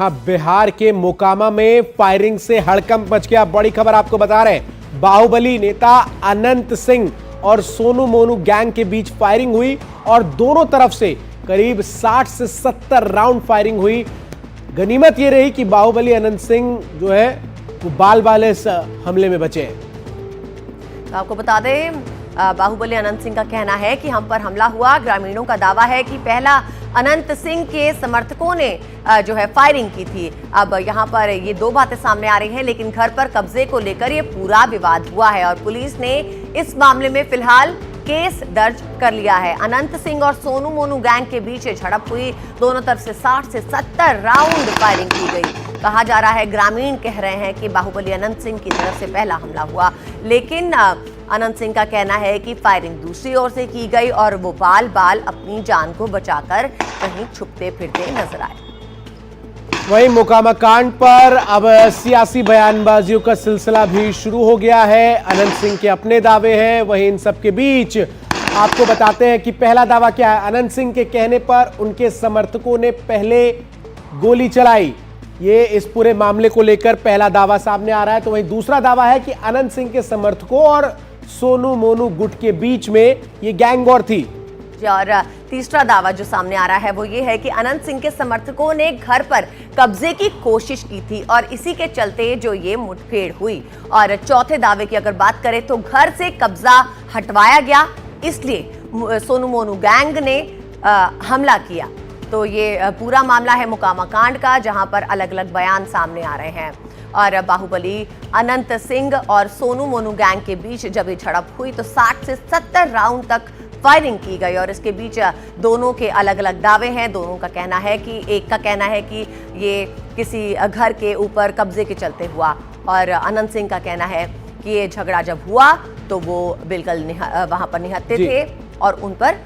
हाँ, बिहार के मोकामा में फायरिंग से हड़कंप मच गया। बड़ी खबर आपको बता रहे हैं, बाहुबली नेता अनंत सिंह और सोनू मोनू गैंग के बीच फायरिंग हुई और दोनों तरफ से करीब 60 से 70 राउंड फायरिंग हुई। गनीमत ये रही कि बाहुबली अनंत सिंह जो है वो बाल बाल इस हमले में बचे हैं। तो आपको बता दें, बाहुबली अनंत सिंह का कहना है कि हम पर हमला हुआ। ग्रामीणों का दावा है कि पहला अनंत सिंह के समर्थकों ने जो है फायरिंग की थी। अब यहां पर ये दो बातें सामने आ रही हैं, लेकिन घर पर कब्जे को लेकर ये पूरा विवाद हुआ है और पुलिस ने इस मामले में फिलहाल केस दर्ज कर लिया है। अनंत सिंह और सोनू मोनू गैंग के बीच झड़प हुई। दोनों तरफ से 60 से 70 राउंड फायरिंग की गई। कहा जा रहा है, ग्रामीण कह रहे हैं कि बाहुबली अनंत सिंह की तरफ से पहला हमला हुआ, लेकिन अनंत सिंह का कहना है कि फायरिंग दूसरी ओर से की गई और वो बाल बाल अपनी जान को बचाकर कहीं छुपते फिरते नजर आए। वहीं मोकामा कांड पर अब सियासी बयानबाजियों का सिलसिला भी शुरू हो गया है। अनंत सिंह के अपने दावे हैं, वहीं इन सब के बीच आपको बताते हैं कि पहला दावा क्या है। अनंत सिंह के कहने पर उनके समर्थकों ने पहले गोली चलाई। ये इस पूरे मामले को लेकर पहला दावा सामने आ रहा है। तो वहीं दूसरा दावा है कि अनंत सिंह के समर्थकों और सोनू मोनू गुट के बीच में ये गैंग वॉर थी। और तीसरा दावा जो सामने आ रहा है वो ये है कि अनंत सिंह के समर्थकों ने घर पर कब्जे की कोशिश की थी और इसी के चलते जो ये मुठभेड़ हुई। और चौथे दावे की अगर बात करें तो घर से कब्जा हटवाया गया, इसलिए सोनू मोनू गैंग ने हमला किया। तो ये पूरा मामला है मोकामा कांड का, जहां पर अलग अलग बयान सामने आ रहे हैं। और बाहुबली अनंत सिंह और सोनू मोनू गैंग के बीच जब ये झड़प हुई तो 60 से 70 राउंड तक फायरिंग की गई और इसके बीच दोनों के अलग अलग दावे हैं। दोनों का कहना है कि एक का कहना है कि ये किसी घर के ऊपर कब्जे के चलते हुआ और अनंत सिंह का कहना है कि ये झगड़ा जब हुआ तो वो बिल्कुल वहां पर निहत्थे थे और उन पर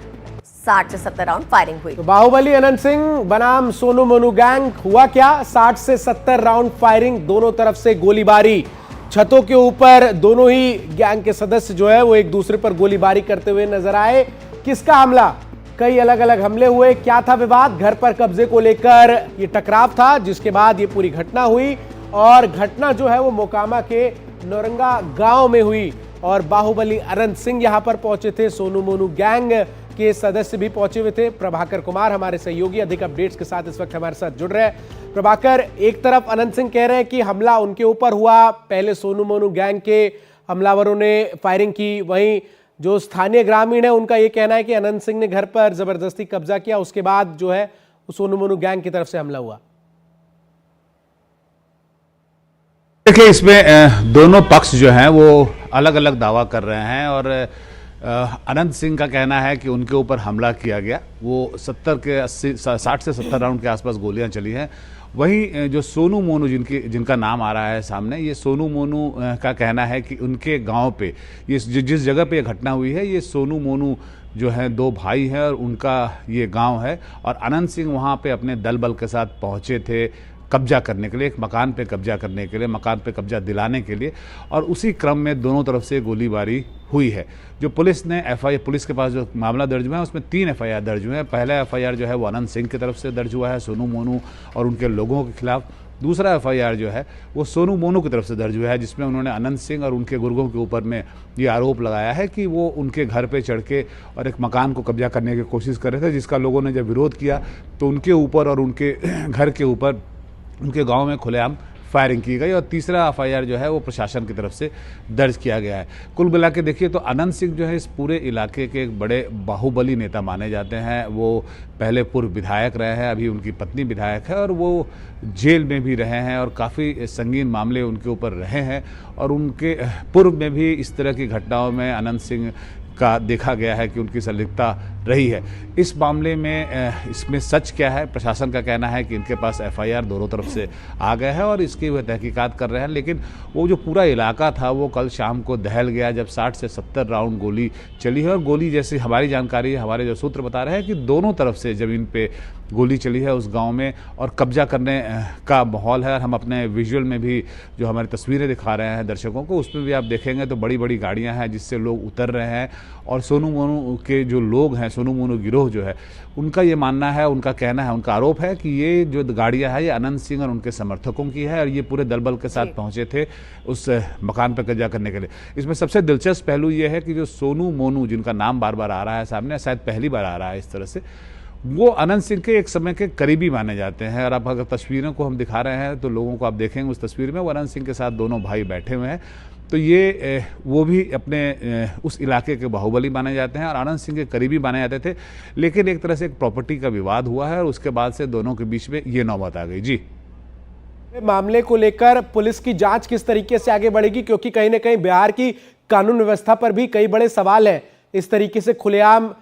60 से 70 राउंड फायरिंग हुई। तो बाहुबली अनंत सिंह बनाम सोनू मोनू गैंग, हुआ क्या? 60 से 70 राउंड फायरिंग, दोनों तरफ से गोलीबारी। छतों के ऊपर दोनों ही गैंग के सदस्य जो है वो एक दूसरे पर गोलीबारी करते हुए नजर आए। किसका हमला? कई अलग अलग हमले हुए। क्या था विवाद? घर पर कब्जे को लेकर ये टकराव था, जिसके बाद ये पूरी घटना हुई और घटना जो है वो मोकामा के नौरंगा गांव में हुई और बाहुबली अनंत सिंह यहां पर पहुंचे थे। सोनू मोनू गैंग के सदस्य भी पहुंचे हुए थे। प्रभाकर कुमार हमारे सहयोगी अधिक अपडेट्स के साथ इस वक्त हमारे साथ जुड़ रहे हैं। प्रभाकर, एक तरफ अनंत सिंह कह रहे हैं कि हमला उनके ऊपर हुआ, पहले सोनू मोनू गैंग के हमलावरों ने फायरिंग की, वहीं जो स्थानीय ग्रामीण है उनका यह कहना है कि अनंत सिंह ने घर पर जबरदस्ती कब्जा किया, उसके बाद जो है सोनू मोनू गैंग की तरफ से हमला हुआ। देखिए, इसमें दोनों पक्ष जो हैं वो अलग अलग दावा कर रहे हैं और अनंत सिंह का कहना है कि उनके ऊपर हमला किया गया, वो 60 से 70 राउंड के आसपास गोलियां चली हैं। वहीं जो सोनू मोनू जिनका नाम आ रहा है सामने, ये सोनू मोनू का कहना है कि उनके गांव पे ये जिस जगह पे ये घटना हुई है, ये सोनू मोनू जो है दो भाई हैं और उनका ये गांव है और अनंत सिंह वहाँ पे अपने दल बल के साथ पहुँचे थे कब्जा करने के लिए, एक मकान पे कब्जा करने के लिए, मकान पे कब्जा दिलाने के लिए, और उसी क्रम में दोनों तरफ से गोलीबारी हुई है। जो पुलिस ने पुलिस के पास जो मामला दर्ज हुआ है उसमें 3 FIR दर्ज हुए हैं। पहला FIR जो है वो अनंत सिंह की तरफ से दर्ज हुआ है, सोनू मोनू और उनके लोगों के खिलाफ। दूसरा FIR जो है वो सोनू मोनू की तरफ से दर्ज हुआ है, जिसमें उन्होंने अनंत सिंह और उनके गुर्गों के ऊपर में ये आरोप लगाया है कि वो उनके घर पे चढ़ के और एक मकान को कब्जा करने की कोशिश कर रहे थे, जिसका लोगों ने जब विरोध किया तो उनके ऊपर और उनके घर के ऊपर उनके गांव में खुलेआम फायरिंग की गई। और तीसरा FIR जो है वो प्रशासन की तरफ से दर्ज किया गया है। कुल मिला के देखिए तो अनंत सिंह जो है इस पूरे इलाके के एक बड़े बाहुबली नेता माने जाते हैं। वो पहले पूर्व विधायक रहे हैं, अभी उनकी पत्नी विधायक है और वो जेल में भी रहे हैं और काफ़ी संगीन मामले उनके ऊपर रहे हैं और उनके पूर्व में भी इस तरह की घटनाओं में अनंत सिंह का देखा गया है कि उनकी संलिप्तता रही है। इस मामले में इसमें सच क्या है? प्रशासन का कहना है कि इनके पास FIR दोनों तरफ से आ गए हैं और इसकी वह तहकीकात कर रहे हैं, लेकिन वो जो पूरा इलाका था वो कल शाम को दहल गया जब 60 से 70 राउंड गोली चली है। और गोली, जैसी हमारी जानकारी है, हमारे जो सूत्र बता रहे हैं कि दोनों तरफ से ज़मीन पे गोली चली है उस गांव में और कब्जा करने का माहौल है। और हम अपने विजुअल में भी जो हमारी तस्वीरें दिखा रहे हैं दर्शकों को, उसमें भी आप देखेंगे तो बड़ी बड़ी गाड़ियां हैं जिससे लोग उतर रहे हैं। और सोनू मोनू के जो लोग हैं, सोनू मोनू गिरोह जो है, उनका ये मानना है, उनका कहना है, उनका आरोप है कि ये जो गाड़ियां है ये अनंत सिंह और उनके समर्थकों की है और ये पूरे दल बल के साथ पहुंचे थे उस मकान पर कब्जा करने के लिए। इसमें सबसे दिलचस्प पहलू ये है कि जो सोनू मोनू, जिनका नाम बार बार आ रहा है सामने, शायद पहली बार आ रहा है इस तरह से, वो अनंत सिंह के एक समय के करीबी माने जाते हैं। और अब अगर तस्वीरों को हम दिखा रहे हैं तो लोगों को आप देखेंगे उस तस्वीर में वो अनंत सिंह के साथ दोनों भाई बैठे हुए हैं। तो ये वो भी अपने उस इलाके के बाहुबली माने जाते हैं और आनंद सिंह के करीबी माने जाते थे। लेकिन एक तरह से एक प्रॉपर्टी का विवाद हुआ है और उसके बाद से दोनों के बीच में ये नौबत आ गई। जी, मामले को लेकर पुलिस की जांच किस तरीके से आगे बढ़ेगी, क्योंकि कहीं ना कहीं बिहार की कानून व्यवस्था पर भी कई बड़े सवाल हैं। इस तरीके से खुलेआम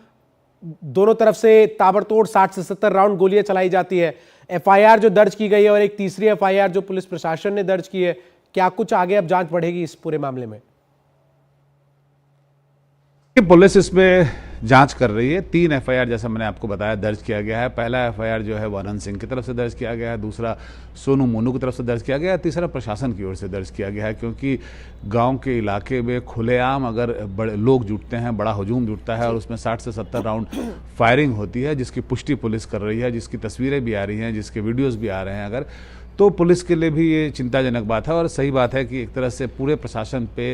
दोनों तरफ से ताबड़तोड़ 60 से 70 राउंड गोलियां चलाई जाती है। एफआईआर जो दर्ज की गई है और एक तीसरी एफआईआर जो पुलिस प्रशासन ने दर्ज की है, क्या कुछ आगे अब जांच बढ़ेगी इस पूरे मामले में? पुलिस इसमें जांच कर रही है। 3 एफआईआर जैसा मैंने आपको बताया दर्ज किया गया है। पहला एफआईआर जो है वो अनंत सिंह की तरफ से दर्ज किया गया है, दूसरा सोनू मोनू की तरफ से दर्ज किया गया है, तीसरा प्रशासन की ओर से दर्ज किया गया है। क्योंकि गांव के इलाके में खुलेआम अगर बड़े लोग जुटते हैं, बड़ा हजूम जुटता है और उसमें 60 से 70 राउंड फायरिंग होती है, जिसकी पुष्टि पुलिस कर रही है, जिसकी तस्वीरें भी आ रही हैं, जिसके वीडियोज़ भी आ रहे हैं, अगर तो पुलिस के लिए भी ये चिंताजनक बात है। और सही बात है कि एक तरह से पूरे प्रशासन पे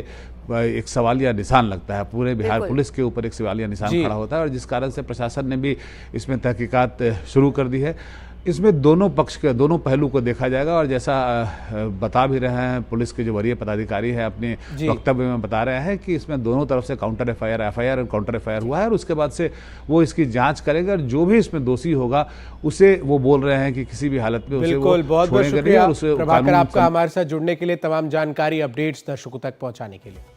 एक सवालिया निशान लगता है, पूरे बिहार पुलिस के ऊपर एक सवालिया निशान खड़ा होता है और जिस कारण से प्रशासन ने भी इसमें तहकीकात शुरू कर दी है। इसमें दोनों पक्ष के दोनों पहलू को देखा जाएगा और जैसा बता भी रहे हैं पुलिस के जो वरीय पदाधिकारी हैं अपने वक्तव्य में बता रहे हैं कि इसमें दोनों तरफ से काउंटर एफआईआर और काउंटर एफआईआर हुआ है और उसके बाद से वो इसकी जांच करेंगे और जो भी इसमें दोषी होगा उसे वो बोल रहे हैं कि किसी भी हालत में उसे वो बहुत बहुत शुक्रिया और उसे प्रभाकर आपका हमारे साथ जुड़ने के लिए, तमाम जानकारी अपडेट्स दर्शकों तक पहुंचाने के लिए।